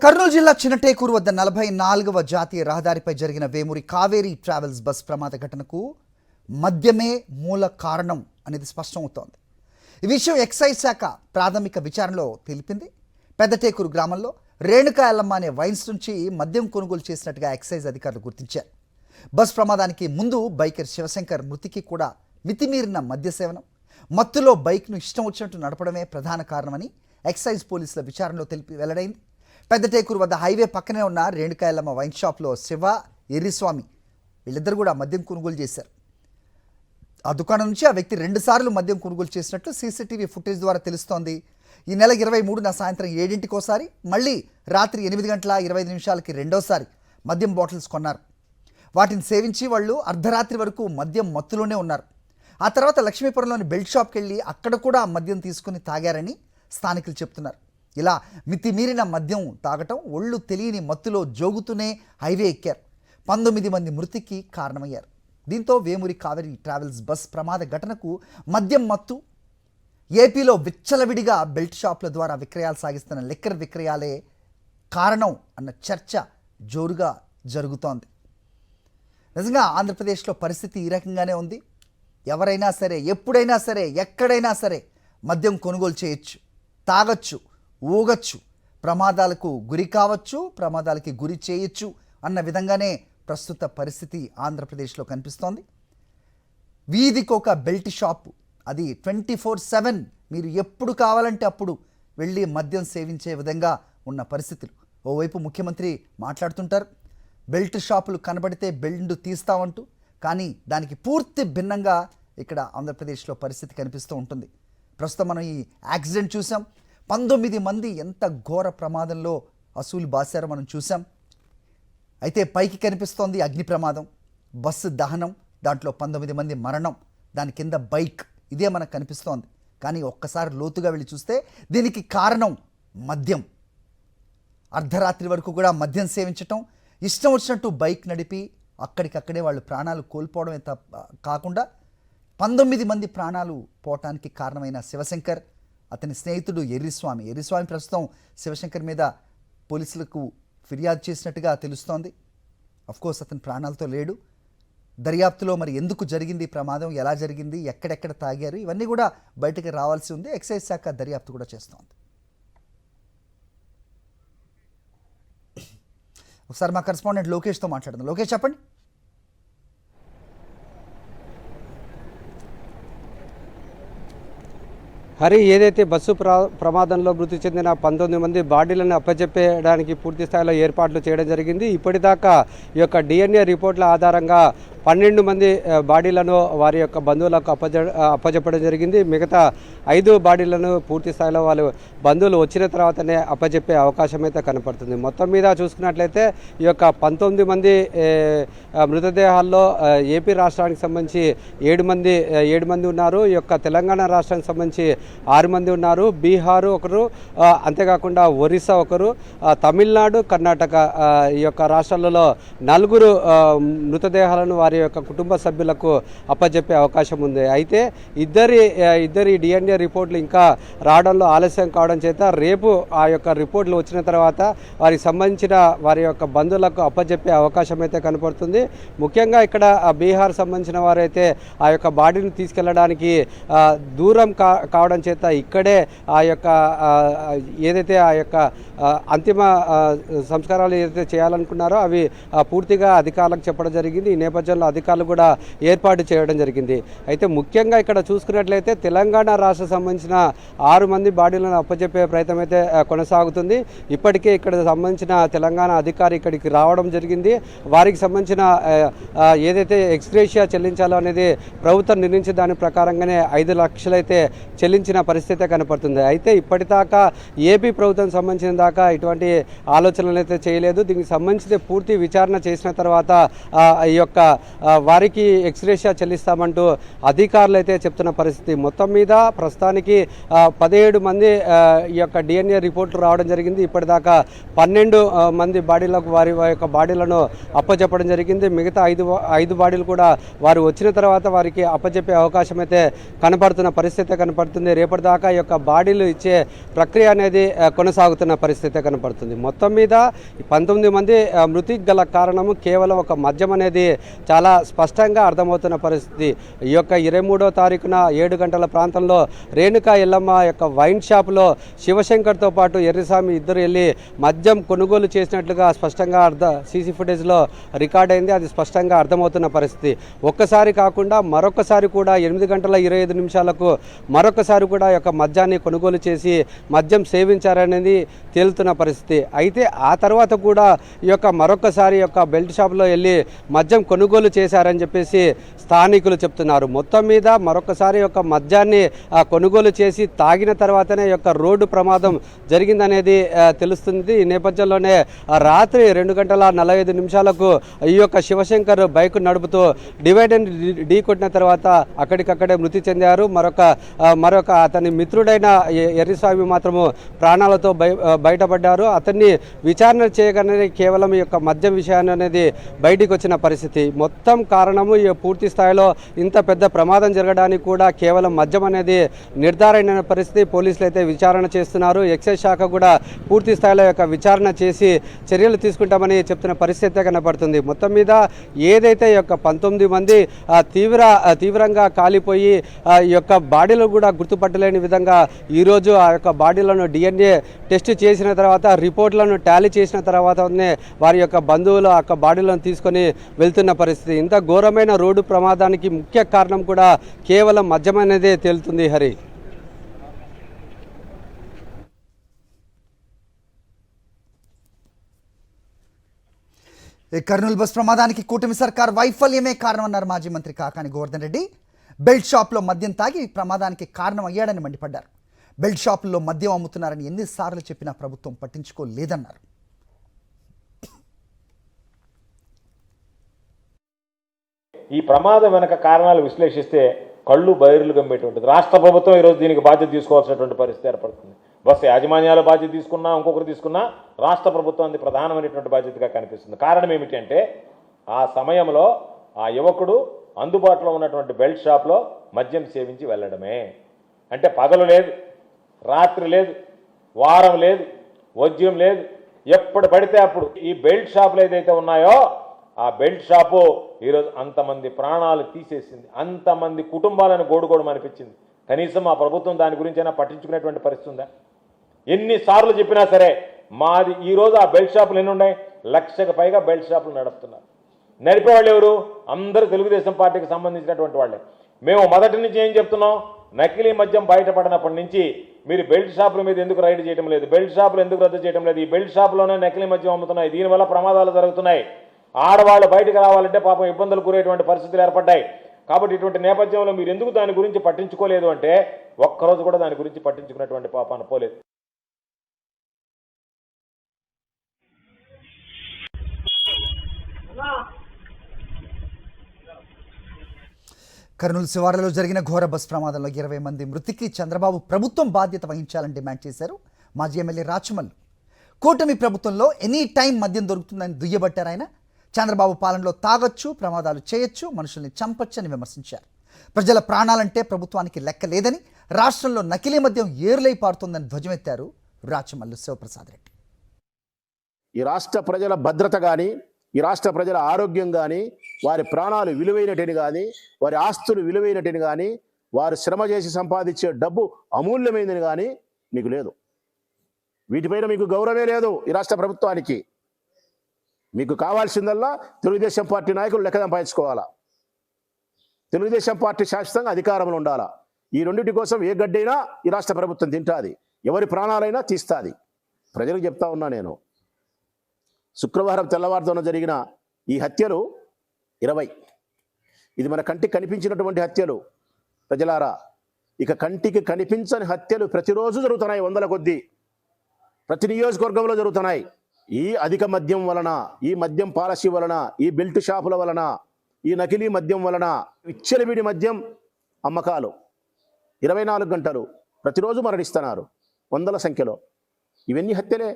కర్నూలు జిల్లా చిన్నటేకూరు వద్ద 44వ జాతీయ రహదారిపై జరిగిన వేమూరి కావేరీ ట్రావెల్స్ బస్ ప్రమాద ఘటనకు మద్యమే మూల కారణం అనేది స్పష్టమవుతోంది. ఈ విషయం ఎక్సైజ్ శాఖ ప్రాథమిక విచారణలో తెలిపింది. పెద్దటేకూరు గ్రామంలో రేణుకా ఎల్లమ్మ అనే వైన్స్ నుంచి మద్యం కొనుగోలు చేసినట్టుగా ఎక్సైజ్ అధికారులు గుర్తించారు. బస్ ప్రమాదానికి ముందు బైకర్ శివశంకర్ మృతికి కూడా మితిమీరిన మద్య సేవనం, మత్తులో బైక్ను ఇష్టం వచ్చినట్టు నడపడమే ప్రధాన కారణమని ఎక్సైజ్ పోలీసుల విచారణలో వెల్లడైంది. పెద్దటేకూరు వద్ద హైవే పక్కనే ఉన్న రేణుకా ఎల్లమ్మ వైన్ షాప్లో శివ, ఎర్రిస్వామి వీళ్ళిద్దరు కూడా మద్యం కొనుగోలు చేశారు. ఆ దుకాణం నుంచి ఆ వ్యక్తి 2 సార్లు మద్యం కొనుగోలు చేసినట్లు సీసీటీవీ ఫుటేజ్ ద్వారా తెలుస్తోంది. ఈ నెల 23న సాయంత్రం 7ంటికోసారి, మళ్ళీ రాత్రి 8:25 రెండోసారి మద్యం బాటిల్స్ కొన్నారు. వాటిని సేవించి వాళ్ళు అర్ధరాత్రి వరకు మద్యం మత్తులోనే ఉన్నారు. ఆ తర్వాత లక్ష్మీపురంలోని బెల్ట్ షాప్కి వెళ్ళి అక్కడ కూడా మద్యం తీసుకుని తాగారని స్థానికులు చెప్తున్నారు. ఇలా మితిమీరిన మద్యం తాగటం, ఒళ్ళు తెలియని మత్తులో జోగుతూనే హైవే ఎక్కారు. 19 మంది మృతికి కారణమయ్యారు. దీంతో వేమూరి కావేరీ ట్రావెల్స్ బస్ ప్రమాద ఘటనకు మద్యం మత్తు, ఏపీలో విచ్చలవిడిగా బెల్ట్ షాప్ల ద్వారా విక్రయాలు సాగిస్తున్న లిక్కర్ విక్రయాలే కారణం అన్న చర్చ జోరుగా జరుగుతోంది. నిజంగా ఆంధ్రప్రదేశ్లో పరిస్థితి ఈ రకంగానే ఉంది. ఎవరైనా సరే, ఎప్పుడైనా సరే, ఎక్కడైనా సరే మద్యం కొనుగోలు చేయొచ్చు, తాగొచ్చు, ఊగచ్చు, ప్రమాదాలకు గురి కావచ్చు, ప్రమాదాలకి గురి చేయొచ్చు అన్న విధంగానే ప్రస్తుత పరిస్థితి ఆంధ్రప్రదేశ్లో కనిపిస్తోంది. వీధికొక బెల్ట్ షాపు, అది 24/7 మీరు ఎప్పుడు కావాలంటే అప్పుడు వెళ్ళి మద్యం సేవించే విధంగా ఉన్న పరిస్థితులు. ఓవైపు ముఖ్యమంత్రి మాట్లాడుతుంటారు, బెల్ట్ షాపులు కనబడితే బెల్ట్ తీస్తామంటూ, కానీ దానికి పూర్తి భిన్నంగా ఇక్కడ ఆంధ్రప్రదేశ్లో పరిస్థితి కనిపిస్తూ ఉంటుంది. ప్రస్తుతం మనం ఈ యాక్సిడెంట్ చూసాం. 19 మంది ఎంత ఘోర ప్రమాదంలో అసూలు బాసారో మనం చూసాం. అయితే పైకి కనిపిస్తోంది అగ్ని ప్రమాదం, బస్సు దహనం, దాంట్లో 19 మంది మరణం, దాని కింద బైక్, ఇదే మనకు కనిపిస్తోంది. కానీ ఒక్కసారి లోతుగా వెళ్ళి చూస్తే దీనికి కారణం మద్యం. అర్ధరాత్రి వరకు కూడా మద్యం సేవించటం, ఇష్టం వచ్చినట్టు బైక్ నడిపి అక్కడికక్కడే వాళ్ళు ప్రాణాలు కోల్పోవడమే కాకుండా 19 మంది ప్రాణాలు పోవటానికి కారణమైన శివశంకర్, అతని స్నేహితుడు ఎర్రిస్వామి ప్రస్తుతం శివశంకర్ మీద పోలీసులకు ఫిర్యాదు చేసినట్టుగా తెలుస్తోంది. అఫ్కోర్స్ అతని ప్రాణాలతో లేడు. దర్యాప్తులో మరి ఎందుకు జరిగింది ప్రమాదం, ఎలా జరిగింది, ఎక్కడెక్కడ తాగారు, ఇవన్నీ కూడా బయటకు రావాల్సి ఉంది. ఎక్సైజ్ శాఖ దర్యాప్తు కూడా చేస్తోంది. ఒకసారి మా కరెస్పాండెంట్ లోకేష్తో మాట్లాడదాం. లోకేష్, చెప్పండి. హరి, ఏదైతే బస్సు ప్రమాదంలో మృతి చెందిన 19 మంది బాడీలను అప్పచెప్పేయడానికి పూర్తి స్థాయిలో ఏర్పాట్లు చేయడం జరిగింది. ఇప్పటిదాకా ఈ యొక్క DNA రిపోర్ట్ల ఆధారంగా 12 మంది బాడీలను వారి యొక్క బంధువులకు అప్పచెప్పడం జరిగింది. మిగతా 5 బాడీలను పూర్తి స్థాయిలో వాళ్ళు బంధువులు వచ్చిన తర్వాతనే అప్పచెప్పే అవకాశం అయితే కనపడుతుంది. మొత్తం మీద చూసుకున్నట్లయితే ఈ యొక్క 19 మంది మృతదేహాల్లో ఏపీ రాష్ట్రానికి సంబంధించి 7 మంది ఉన్నారు. ఈ యొక్క తెలంగాణ రాష్ట్రానికి సంబంధించి 6 మంది ఉన్నారు. బీహారు ఒకరు, అంతేకాకుండా ఒరిస్సా ఒకరు, తమిళనాడు, కర్ణాటక ఈ యొక్క రాష్ట్రాలలో 4 మృతదేహాలను వారి యొక్క కుటుంబ సభ్యులకు అప్పచెప్పే అవకాశం ఉంది. అయితే ఇద్దరి DNA రిపోర్ట్లు ఇంకా రావడంలో ఆలస్యం కావడం చేత రేపు ఆ యొక్క రిపోర్ట్లు వచ్చిన తర్వాత వారికి సంబంధించిన వారి యొక్క బంధువులకు అప్పచెప్పే అవకాశం అయితే కనపడుతుంది. ముఖ్యంగా ఇక్కడ బీహార్ సంబంధించిన వారైతే ఆ యొక్క బాడీని తీసుకెళ్లడానికి దూరం కావడం చేత ఇక్కడే ఆ యొక్క ఏదైతే ఆ యొక్క అంతిమ సంస్కారాలు ఏదైతే చేయాలనుకున్నారో అవి పూర్తిగా అధికారులకు చెప్పడం జరిగింది. ఈ నేపథ్యంలో అధికారులు కూడా ఏర్పాటు చేయడం జరిగింది. అయితే ముఖ్యంగా ఇక్కడ చూసుకున్నట్లయితే తెలంగాణ రాష్ట్రం సంబంధించిన 6 మంది బాడీలను అప్పచెప్పే ప్రయత్నం అయితే కొనసాగుతుంది. ఇప్పటికే ఇక్కడ సంబంధించిన తెలంగాణ అధికారి ఇక్కడికి రావడం జరిగింది. వారికి సంబంధించిన ఏదైతే ఎక్స్గ్రేషియా చెల్లించాలో అనేది ప్రభుత్వం నిర్ణయించిన దాని ప్రకారంగానే 5 లక్షలు అయితే చెల్లించిన పరిస్థితి కనపడుతుంది. అయితే ఇప్పటిదాకా ఏపీ ప్రభుత్వం సంబంధించిన దాకా ఇటువంటి ఆలోచనలు అయితే చేయలేదు. దీనికి సంబంధించి పూర్తి విచారణ చేసిన తర్వాత ఈ యొక్క వారికి ఎక్స్గ్రేషియా చెల్లిస్తామంటూ అధికారులు అయితే చెప్తున్న పరిస్థితి. మొత్తం మీద ప్రస్తుతానికి 17 మంది ఈ యొక్క డిఎన్ఏ రిపోర్ట్లు రావడం జరిగింది. ఇప్పటిదాకా 12 మంది బాడీలకు వారి యొక్క బాడీలను అప్పచెప్పడం జరిగింది. మిగతా ఐదు బాడీలు కూడా వారు వచ్చిన తర్వాత వారికి అప్పచెప్పే అవకాశం అయితే కనపడుతున్న పరిస్థితి కనపడుతుంది. రేపటిదాకా ఈ యొక్క బాడీలు ఇచ్చే ప్రక్రియ అనేది కొనసాగుతున్న పరిస్థితి కనపడుతుంది. మొత్తం మీద 19 మంది మృతికి గల కారణము కేవలం ఒక మద్యం అనేది చాలా స్పష్టంగా అర్థమవుతున్న పరిస్థితి. ఈ యొక్క 23వ తారీఖున 7 గంటల ప్రాంతంలో రేణుకా ఎల్లమ్మ యొక్క వైన్ షాప్లో శివశంకర్తో పాటు ఎర్రిస్వామి ఇద్దరు వెళ్ళి మద్యం కొనుగోలు చేసినట్లుగా స్పష్టంగా సీసీ ఫుటేజ్లో రికార్డ్ అయింది. అది స్పష్టంగా అర్థమవుతున్న పరిస్థితి. ఒక్కసారి కాకుండా మరొకసారి కూడా 8 గంటల 25 నిమిషాలకు మరొకసారి కూడా ఈ యొక్క మద్యాన్ని కొనుగోలు చేసి మద్యం సేవించారనేది తేలుతున్న పరిస్థితి. అయితే ఆ తర్వాత కూడా ఈ యొక్క మరొకసారి యొక్క బెల్ట్ షాప్లో వెళ్ళి మద్యం కొనుగోలు చేశారని చెప్పేసి స్థానికులు చెప్తున్నారు. మొత్తం మీద మరొకసారి యొక్క మద్యాన్ని కొనుగోలు చేసి తాగిన తర్వాతనే యొక్క రోడ్డు ప్రమాదం జరిగిందనేది తెలుస్తుంది. ఈ నేపథ్యంలోనే రాత్రి 2 గంటల 45 నిమిషాలకు ఈ యొక్క శివశంకర్ బైక్ నడుపుతూ డివైడర్ ఢీ కొట్టిన తర్వాత అక్కడికక్కడే మృతి చెందారు. మరొక అతని మిత్రుడైన ఎర్రిస్వామి మాత్రము ప్రాణాలతో బయటపడ్డారు. అతన్ని విచారణ చేయగానే కేవలం ఈ యొక్క మద్యం విషయాన్ని అనేది బయటికి వచ్చిన పరిస్థితి. మొత్తం కారణము ఈ పూర్తి స్థాయిలో ఇంత పెద్ద ప్రమాదం జరగడానికి కూడా కేవలం మద్యం అనేది నిర్ధారణ పరిస్థితి. పోలీసులు అయితే విచారణ చేస్తున్నారు. ఎక్సైజ్ శాఖ కూడా పూర్తి స్థాయిలో యొక్క విచారణ చేసి చర్యలు తీసుకుంటామని చెప్తున్న పరిస్థితి కనపడుతుంది. మొత్తం మీద ఏదైతే ఈ యొక్క 19 మంది తీవ్రంగా కాలిపోయి ఈ యొక్క బాడీలు కూడా గుర్తుపట్టలేని విధంగా ఈరోజు ఆ యొక్క బాడీలను డిఎన్ఏ టెస్ట్ చేసిన తర్వాత రిపోర్ట్లను టాలీ చేసిన తర్వాతనే వారి యొక్క బంధువులు ఆ యొక్క బాడీలను తీసుకొని వెళ్తున్న పరిస్థితి. ఇంత ఘోరమైన రోడ్డు ప్రమాదానికి ముఖ్య కారణం కూడా కేవలం మద్యం అనేదే తేలుతుంది. హరి, కర్నూలు బస్ ప్రమాదానికి కూటమి సర్కార్ వైఫల్యమే కారణమన్నారు మాజీ మంత్రి కాకాని గోవర్ధన్ రెడ్డి. బెల్ట్ షాప్లో మద్యం తాగి ప్రమాదానికి కారణం అయ్యాడని మండిపడ్డారు. బెల్ట్ షాపుల్లో మద్యం అమ్ముతున్నారని ఎన్నిసార్లు చెప్పినా ప్రభుత్వం పట్టించుకోలేదన్నారు. ఈ ప్రమాదం వెనక కారణాలు విశ్లేషిస్తే కళ్ళు బైర్లు గమ్మేటువంటిది. రాష్ట్ర ప్రభుత్వం ఈరోజు దీనికి బాధ్యత తీసుకోవాల్సినటువంటి పరిస్థితి ఏర్పడుతుంది. బస్సు యాజమాన్యాల బాధ్యత తీసుకున్నా, ఇంకొకరు తీసుకున్నా రాష్ట్ర ప్రభుత్వానికి ప్రధానమైనటువంటి బాధ్యతగా కనిపిస్తుంది. కారణం ఏమిటంటే ఆ సమయంలో ఆ యువకుడు అందుబాటులో ఉన్నటువంటి బెల్ట్ షాప్లో మద్యం సేవించి వెళ్ళడమే. అంటే పగలు లేదు, రాత్రి లేదు, వారం లేదు, వజ్యం లేదు, ఎప్పుడు పడితే అప్పుడు ఈ బెల్ట్ షాపులు ఏదైతే ఉన్నాయో ఆ బెల్ట్ షాపు ఈరోజు అంతమంది ప్రాణాలు తీసేసింది, అంతమంది కుటుంబాలను గోడుగోడు అనిపించింది. కనీసం ఆ ప్రభుత్వం దాని గురించి అయినా పట్టించుకునేటువంటి పరిస్థితి ఉందా? ఎన్నిసార్లు చెప్పినా సరే మాది ఈరోజు ఆ బెల్ట్ షాపులు ఎన్ని ఉన్నాయి? 1,00,000కు పైగా బెల్ట్ షాపులు నడుపుతున్నారు. నడిపేవాళ్ళు ఎవరు? అందరూ తెలుగుదేశం పార్టీకి సంబంధించినటువంటి వాళ్ళే. మేము మొదటి నుంచి ఏం చెప్తున్నాం? నకిలీ మద్యం బయటపడినప్పటి నుంచి మీరు బెల్ట్ షాపుల మీద ఎందుకు రైడ్ చేయడం లేదు, బెల్ట్ షాపులు ఎందుకు రద్దు చేయడం లేదు? ఈ బెల్ట్ షాపులోనే నకిలీ మద్యం అమ్ముతున్నాయి, దీనివల్ల ప్రమాదాలు జరుగుతున్నాయి. ఆడవాళ్ళు బయటకు రావాలంటే పాపం ఇబ్బందులు కూరేటువంటి పరిస్థితులు ఏర్పడ్డాయి. కాబట్టి ఇటువంటి నేపథ్యంలో మీరు ఎందుకు దాని గురించి పట్టించుకోలేదు అంటే ఒక్కరోజు కూడా దాని గురించి పట్టించుకున్నటువంటి పాపాన పోలేదు. కర్నూలు శివార్లలో జరిగిన ఘోర బస్ ప్రమాదంలో 20 మంది మృతికి చంద్రబాబు ప్రభుత్వం బాధ్యత వహించాలని డిమాండ్ చేశారు మాజీ ఎమ్మెల్యే రాచమల్లు. కూటమి ప్రభుత్వంలో ఎనీ టైం మద్యం దొరుకుతుందని దుయ్యబట్టారు ఆయన. చంద్రబాబు పాలనలో తాగొచ్చు, ప్రమాదాలు చేయొచ్చు, మనుషుల్ని చంపొచ్చని విమర్శించారు. ప్రజల ప్రాణాలంటే ప్రభుత్వానికి లెక్క లేదని, రాష్ట్రంలో నకిలీ మద్యం ఏరులై పారుతోందని ధ్వజమెత్తారు రాచమల్లు శివప్రసాద్ రెడ్డి. ఈ రాష్ట్ర ప్రజల భద్రత కానీ, ఈ రాష్ట్ర ప్రజల ఆరోగ్యం కానీ, వారి ప్రాణాలు విలువైనటిని కానీ, వారి ఆస్తులు విలువైనటిని కానీ, వారు శ్రమ చేసి సంపాదించే డబ్బు అమూల్యమైనది కానీ మీకు లేదు. వీటిపైన మీకు గౌరవమే లేదు ఈ రాష్ట్ర ప్రభుత్వానికి. మీకు కావాల్సిందల్లా తెలుగుదేశం పార్టీ నాయకులు లెక్క సంపాదించుకోవాలా, తెలుగుదేశం పార్టీ శాశ్వతంగా అధికారంలో ఉండాలా. ఈ రెండింటి కోసం ఏ గడ్డైనా ఈ రాష్ట్ర ప్రభుత్వం తింటుంది, ఎవరి ప్రాణాలైనా తీస్తుంది. ప్రజలకు చెప్తా ఉన్నా నేను, శుక్రవారం తెల్లవారుతోన జరిగిన ఈ హత్యలు 20. ఇది మన కంటికి కనిపించినటువంటి హత్యలు. ప్రజలారా, ఇక కంటికి కనిపించని హత్యలు ప్రతిరోజు జరుగుతున్నాయి, 100ల కొద్దీ ప్రతి నియోజకవర్గంలో జరుగుతున్నాయి. ఈ అధిక మద్యం వలన, ఈ మద్యం పాలసీ వలన, ఈ బెల్ట్ షాపుల వలన ఈ నకిలీ మద్యం వలన విచ్చలవిడి మద్యం అమ్మకాలు 24 గంటలు ప్రతిరోజు మరణిస్తున్నారు వందల సంఖ్యలో. ఇవన్నీ హత్యలే.